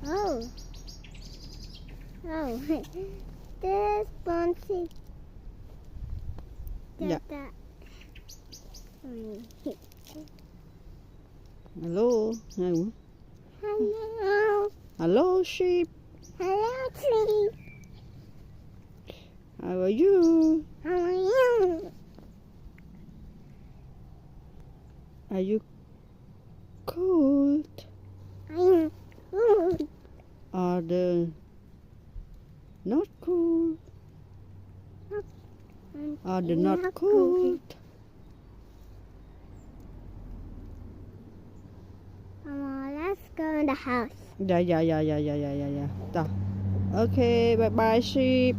Oh. Oh. This bouncy. Dạ. That. Hello. Hello. Hello. Hello, sheep. Hello, tree. How are you? How are you? Are you cold? I'm good. Or the not cold? Or the not cold? Let's go in the house. Yeah. Ta. Okay, bye bye, sheep.